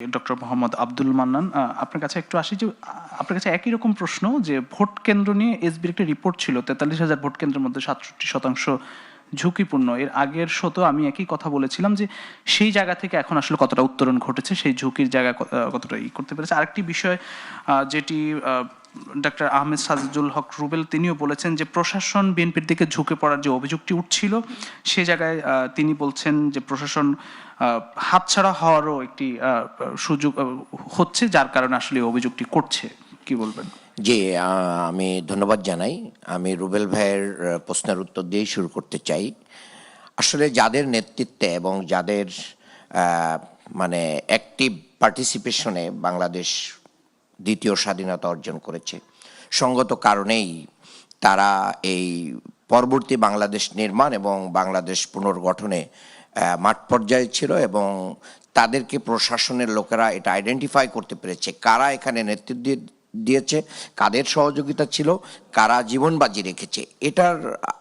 Doctor Mohammad Abdul Mannan, আপনার কাছে একটু আসি যে আপনার কাছে একই রকম প্রশ্ন যে ভোট কেন্দ্র নিয়ে এসবির একটা রিপোর্ট ছিল 43,000 ভোট কেন্দ্রের মধ্যে 67% ঝুঁকিপূর্ণ। এর আগের শতো আমি একই কথা বলেছিলাম যে সেই জায়গা থেকে এখন আসলে কতটা উত্তরণ ঘটেছে, সেই ঝুঁকির জায়গা কতটা করতে পেরেছে। আরেকটি বিষয় যেটি ডক্টর আহমেদ সাজিদুল হক রুবেল তিনিও বলেছেন যে প্রশাসন বিএনপির দিকে ঝুঁকে পড়ার যে অভিযোগটি উঠছিল সে জায়গায় তিনি বলছেন যে প্রশাসন হাতছাড়া হওয়ারও একটি সুযোগ হচ্ছে, যার কারণে আসলে অভিযোগটি করছে। কি বলবেন? জি, আমি ধন্যবাদ জানাই। আমি রুবেল ভাইয়ের প্রশ্নের উত্তর দিয়েই শুরু করতে চাই। আসলে যাদের নেতৃত্বে এবং যাদের মানে অ্যাক্টিভ পার্টিসিপেশনে বাংলাদেশ দ্বিতীয় স্বাধীনতা অর্জন করেছে, সঙ্গত কারণেই তারা এই পরবর্তী বাংলাদেশ নির্মাণ এবং বাংলাদেশ পুনর্গঠনে মাঠ পর্যায়ে ছিল এবং তাদেরকে প্রশাসনের লোকেরা এটা আইডেন্টিফাই করতে পেরেছে কারা এখানে নেতৃত্ব দিয়েছে, কাদের সহযোগিতা ছিল, কারা জীবন বাজি রেখেছে, এটার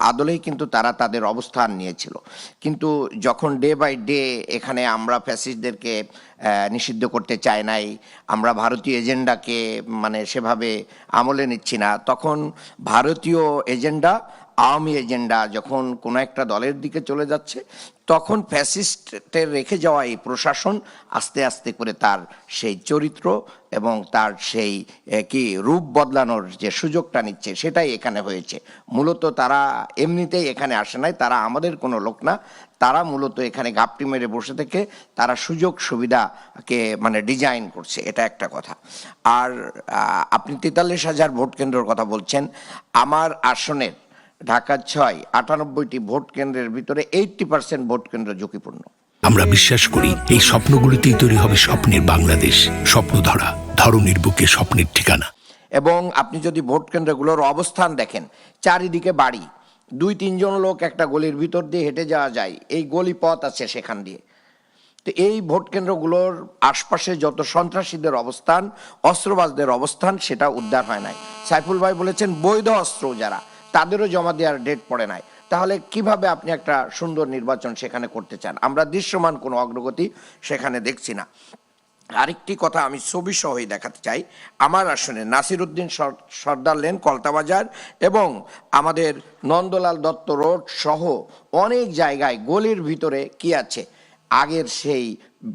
আদলেই কিন্তু তারা তাদের অবস্থান নিয়েছিল। কিন্তু যখন ডে বাই ডে এখানে আমরা ফ্যাসিস্টদেরকে নিষিদ্ধ করতে চাই নাই, আমরা ভারতীয় এজেন্ডাকে মানে সেভাবে আমলে নিচ্ছি না, তখন ভারতীয় এজেন্ডা আওয়ামী এজেন্ডা যখন কোনো একটা দলের দিকে চলে যাচ্ছে, তখন ফ্যাসিস্টের রেখে যাওয়া এই প্রশাসন আস্তে আস্তে করে তার সেই চরিত্র এবং তার সেই কি রূপ বদলানোর যে সুযোগটা নিচ্ছে, সেটাই এখানে হয়েছে। মূলত তারা এমনিতেই এখানে আসে নাই, তারা আমাদের কোনো লোক না, তারা মূলত এখানে ঘাপটি মেরে বসে থেকে তারা সুযোগ সুবিধাকে মানে ডিজাইন করছে, এটা একটা কথা। আর আপনি 43,000 ভোট কেন্দ্রের কথা বলছেন, আমার আসনের ঢাকা 6 98টি ভোট কেন্দ্রের ভিতরে 80% ভোট কেন্দ্র ঝুঁকিপূর্ণ। আমরা বিশ্বাস করি এই স্বপ্নগুলিতেই তৈরি হবে স্বপ্নের বাংলাদেশ। স্বপ্নধারা, ধরনীর বুকে স্বপ্নের ঠিকানা। এবং আপনি যদি ভোট কেন্দ্রগুলোর অবস্থান দেখেন, চারিদিকে বাড়ি, 2-3 জন লোক একটা গলির ভিতর দিয়ে হেঁটে যাওয়া যায়, এই গলি পথ আছে সেখান দিয়ে। তো এই ভোট কেন্দ্রগুলোর আশপাশে যত সন্ত্রাসীদের অবস্থান, অস্ত্রবাজদের অবস্থান, সেটা উদ্ধার হয় নাই। সাইফুল ভাই বলেছেন বৈধ অস্ত্র যারা, তাদেরও জমা দেওয়ার ডেট পড়ে নাই। তাহলে কিভাবে আপনি একটা সুন্দর নির্বাচন সেখানে করতে চান? আমরা দৃশ্যমান কোনো অগ্রগতি সেখানে দেখছি না। আরেকটি কথা আমি ছবি সহই দেখাতে চাই। আমার আসনে নাসির উদ্দিন সর্দার লেন, কলতাবাজার এবং আমাদের নন্দলাল দত্ত রোড সহ অনেক জায়গায় গলির ভিতরে কি আছে, আগের সেই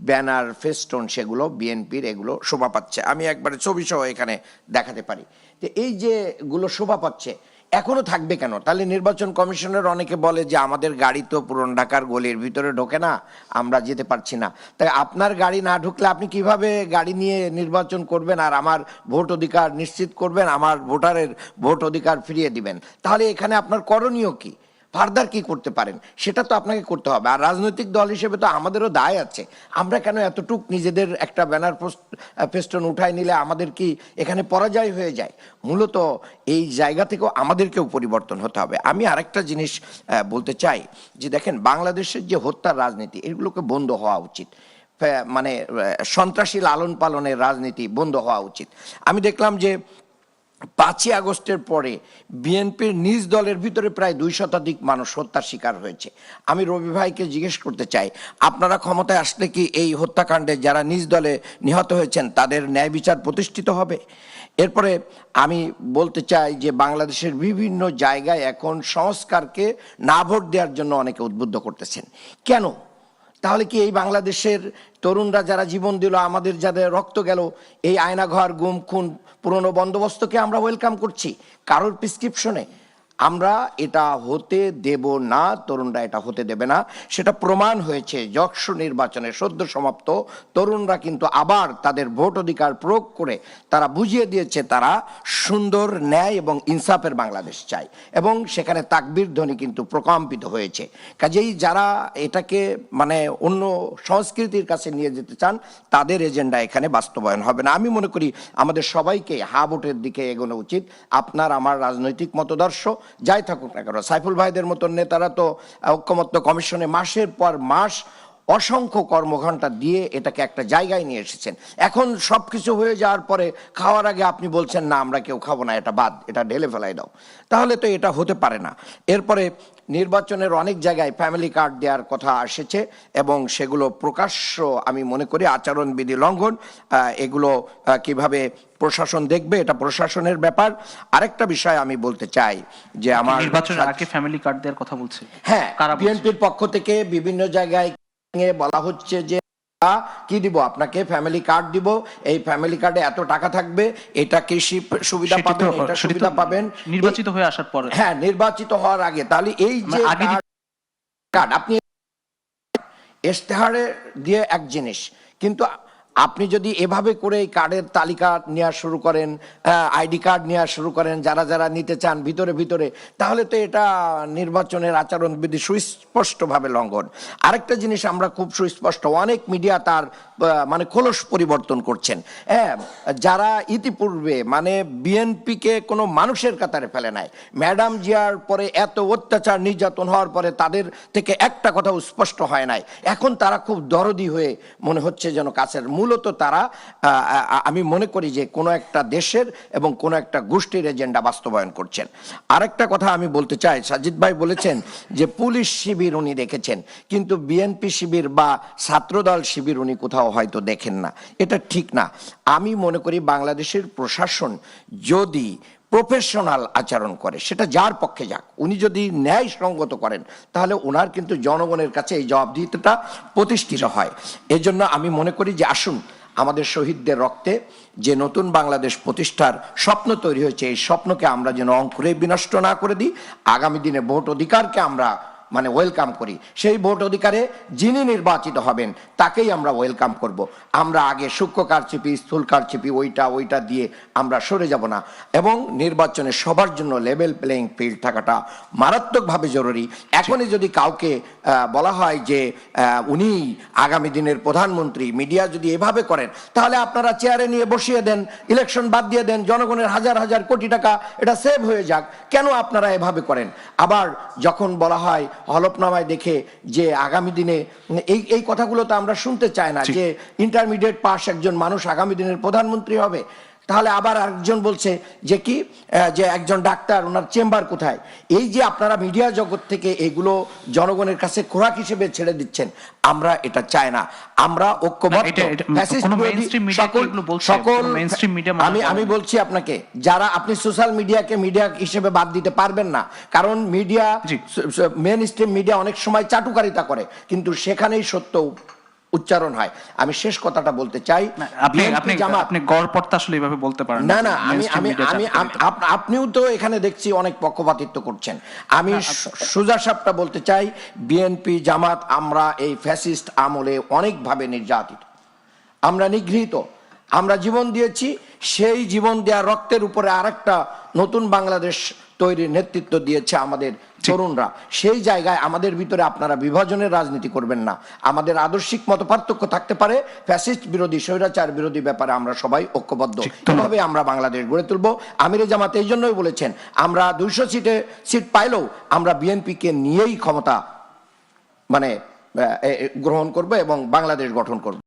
ব্যানার ফেস্টন, সেগুলো বিএনপির, এগুলো শোভা পাচ্ছে। আমি একবারে ছবি সহ এখানে দেখাতে পারি। তো এই যেগুলো শোভা পাচ্ছে এখনো থাকবে কেন? তাহলে নির্বাচন কমিশনের অনেকে বলে যে আমাদের গাড়ি তো পুরন ঢাকার গলির ভিতরে ঢোকে না, আমরা যেতে পারছি না। তাই আপনার গাড়ি না ঢুকলে আপনি কিভাবে গাড়ি নিয়ে নির্বাচন করবেন আর আমার ভোট অধিকার নিশ্চিত করবেন, আমার ভোটারের ভোট অধিকার ফিরিয়ে দিবেন? তাহলে এখানে আপনার করণীয় কি, ফার্দার কি করতে পারেন, সেটা তো আপনাকে করতে হবে। আর রাজনৈতিক দল হিসেবে তো আমাদেরও দায় আছে। আমরা কেন এতটুক নিজেদের একটা ব্যানার ফেস্টন উঠাই নিলে আমাদের কি এখানে পরাজয় হয়ে যায়? মূলত এই জায়গা থেকেও আমাদেরকেও পরিবর্তন হতে হবে। আমি আরেকটা জিনিস বলতে চাই যে দেখেন, বাংলাদেশের যে হত্যার রাজনীতি, এগুলোকে বন্ধ হওয়া উচিত। মানে সন্ত্রাসী লালন পালনের রাজনীতি বন্ধ হওয়া উচিত। আমি দেখলাম যে 5ই আগস্টের পরে বিএনপির নিজ দলের ভিতরে প্রায় 2 শতাধিক মানুষ হত্যার শিকার হয়েছে। আমি রবি ভাইকে জিজ্ঞেস করতে চাই, আপনারা ক্ষমতায় আসলে কি এই হত্যাকাণ্ডে যারা নিজ দলে নিহত হয়েছেন তাদের ন্যায় বিচার প্রতিষ্ঠিত হবে? এরপরে আমি বলতে চাই যে বাংলাদেশের বিভিন্ন জায়গায় এখন সংস্কারকে না ভোট দেওয়ার জন্য অনেকে উদ্বুদ্ধ করতেছেন। কেন? তাহলে কি এই বাংলাদেশের তরুণরা যারা জীবন দিল, আমাদের যাদের রক্ত গেল, এই আয়নাঘর, গুম খুন, পুরনো বন্দোবস্তকে আমরা ওয়েলকাম করছি কারোর প্রেসক্রিপশনে? আমরা এটা হতে দেব না, তরুণরা এটা হতে দেবে না। সেটা প্রমাণ হয়েছে যক্ষ নির্বাচনে সদ্য সমাপ্ত। তরুণরা কিন্তু আবার তাদের ভোট অধিকার প্রয়োগ করে তারা বুঝিয়ে দিয়েছে তারা সুন্দর, ন্যায় এবং ইনসাফের বাংলাদেশ চায়, এবং সেখানে তাকবীর ধ্বনি কিন্তু প্রকম্পিত হয়েছে। কাজেই যারা এটাকে মানে অন্য সংস্কৃতির কাছে নিয়ে যেতে চান, তাদের এজেন্ডা এখানে বাস্তবায়ন হবে না। আমি মনে করি আমাদের সবাইকে হা ভোটের দিকে এগোনো উচিত। আপনার আমার রাজনৈতিক মতদর্শ যাই থাকুক না কেন, সাইফুল ভাইদের মতন নেতারা তো ঐক্যমত্য কমিশনে মাসের পর মাস অসংখ্য কর্মঘণ্টা দিয়ে এটাকে একটা জায়গায় নিয়ে এসেছেন। এখন সবকিছু হয়ে যাওয়ার পরে খাওয়ার আগে আপনি বলছেন না আমরা কেউ খাবো না, এটা বাদ, এটা ঢেলে ফেলাই দাও, তাহলে তো এটা হতে পারে না। এরপরে নির্বাচনের অনেক জায়গায় ফ্যামিলি কার্ড দেওয়ার কথা এসেছে এবং সেগুলো প্রকাশ্য আমি মনে করি আচরণবিধি লঙ্ঘন। এগুলো কিভাবে প্রশাসন দেখবে এটা প্রশাসনের ব্যাপার। আরেকটা বিষয় আমি বলতে চাই যে আমার নির্বাচনের আগে ফ্যামিলি কার্ড দেওয়ার কথা বলছে। হ্যাঁ, কারা বলছে? বিএনপির পক্ষ থেকে বিভিন্ন জায়গায় বলা হচ্ছে যে কি দিব আপনাকে, ফ্যামিলি কার্ড দিব, এই ফ্যামিলি কার্ডে এত টাকা থাকবে, এটা কৃষি সুবিধা পাবেন, এটা সুবিধা পাবেন নির্বাচিত হয়ে আসার পরে। হ্যাঁ, নির্বাচিত হওয়ার আগে। তাহলে এই যে কার্ড আপনি ইশতেহারে দিয়ে এক জিনিস, কিন্তু আপনি যদি এভাবে করে এই কার্ডের তালিকা নেওয়া শুরু করেন, আইডি কার্ড নেওয়া শুরু করেন যারা যারা নিতে চান ভিতরে ভিতরে, তাহলে তো এটা নির্বাচনের আচরণবিধি সুস্পষ্টভাবে লঙ্ঘন। আরেকটা জিনিস আমরা খুব সুস্পষ্ট, অনেক মিডিয়া তার মানে খোলস পরিবর্তন করছেন। হ্যাঁ, যারা ইতিপূর্বে মানে বিএনপিকে কোনো মানুষের কাতারে ফেলে নাই, ম্যাডাম জিয়ার পরে এত অত্যাচার নির্যাতন হওয়ার পরে তাদের থেকে একটা কথা স্পষ্ট হয় নাই, এখন তারা খুব দরদি হয়ে মনে হচ্ছে যেন কাছের। মূলত তারা আমি মনে করি যে কোনো একটা দেশের এবং কোনো একটা গোষ্ঠীর এজেন্ডা বাস্তবায়ন করছেন। আরেকটা কথা আমি বলতে চাই, সাজিদ ভাই বলেছেন যে পুলিশ শিবির উনি দেখেছেন, কিন্তু বিএনপি শিবির বা ছাত্রদল শিবির উনি কোথাও হয়তো দেখেন না, এটা ঠিক না। আমি মনে করি বাংলাদেশের প্রশাসন যদি প্রফেশনাল আচরণ করে, সেটা যার পক্ষে যাক, উনি যদি ন্যায়সঙ্গত করেন, তাহলে ওনার কিন্তু জনগণের কাছে এই জবাবদিহিতাটা প্রতিষ্ঠিত হয়। এজন্য আমি মনে করি যে আসুন আমাদের শহীদদের রক্তে যে নতুন বাংলাদেশ প্রতিষ্ঠার স্বপ্ন তৈরি হয়েছে, এই স্বপ্নকে আমরা যেন অঙ্কুরে বিনষ্ট না করে দিই। আগামী দিনে ভোট অধিকারকে আমরা মানে ওয়েলকাম করি, সেই ভোট অধিকারে যিনি নির্বাচিত হবেন তাকেই আমরা ওয়েলকাম করব। আমরা আগে সূক্ষ্ম কারচুপি, স্থূল কারচুপি ওইটা দিয়ে আমরা সরে যাব না। এবং নির্বাচনে সবার জন্য লেভেল প্লেইং ফিল্ড থাকাটা মারাত্মকভাবে জরুরি। এখনই যদি কাউকে বলা হয় যে উনি আগামী দিনের প্রধানমন্ত্রী, মিডিয়া যদি এভাবে করেন, তাহলে আপনারা চেয়ারে নিয়ে বসিয়ে দেন, ইলেকশন বাদ দিয়ে দেন, জনগণের হাজার হাজার কোটি টাকা এটা সেভ হয়ে যাক। কেন আপনারা এভাবে করেন? আবার যখন বলা হয় হলফনামায় দেখে যে আগামী দিনে এই কথাগুলো তো আমরা শুনতে চাই না, যে ইন্টারমিডিয়েট পাস একজন মানুষ আগামী দিনের প্রধানমন্ত্রী হবে। তাহলে আবার আরেকজন বলছে যে কি, যে একজন ডাক্তার, ওনার চেম্বার কোথায়? এই যে আপনারা মিডিয়া জগৎ থেকে এগুলো জনগণের কাছে খোরাক হিসেবে ছেড়ে দিচ্ছেন, আমরা এটা চাই না। আমরা ঐক্যবদ্ধ আমি বলছি আপনাকে, যারা আপনি সোশ্যাল মিডিয়াকে মিডিয়া হিসেবে বাদ দিতে পারবেন না, কারণ মিডিয়া, মেন স্ট্রিম মিডিয়া অনেক সময় চাটুকারিতা করে, কিন্তু সেখানেই সত্য উচ্চারণ হয়। আমি শেষ কথাটা বলতে চাই, আপনি গড়পড়তা আসলে এভাবে বলতে পারেন না। না, আপনিও তো এখানে দেখছি অনেক পক্ষপাতিত্ব করছেন। আমি সোজা সাপটা বলতে চাই, বিএনপি জামাত আমরা এই ফ্যাসিস্ট আমলে অনেকভাবে নির্যাতিত, আমরা নিগৃহীত, আমরা জীবন দিয়েছি। সেই জীবন দেওয়া রক্তের উপরে আরেকটা নতুন বাংলাদেশ তৈরির নেতৃত্ব দিয়েছে আমাদের তরুণরা। সেই জায়গায় আমাদের ভিতরে আপনারা বিভাজনের রাজনীতি করবেন না। আমাদের আদর্শিক মত পার্থক্য থাকতে পারে, ফ্যাসিস্ট বিরোধী, স্বৈরাচার বিরোধী ব্যাপারে আমরা সবাই ঐক্যবদ্ধ। এভাবে আমরা বাংলাদেশ গড়ে তুলব। আমিরে জামাত এই জন্যই বলেছেন, আমরা 200 সিট পাইলেও আমরা বিএনপিকে নিয়েই ক্ষমতা মানে গ্রহণ করব এবং বাংলাদেশ গঠন করব।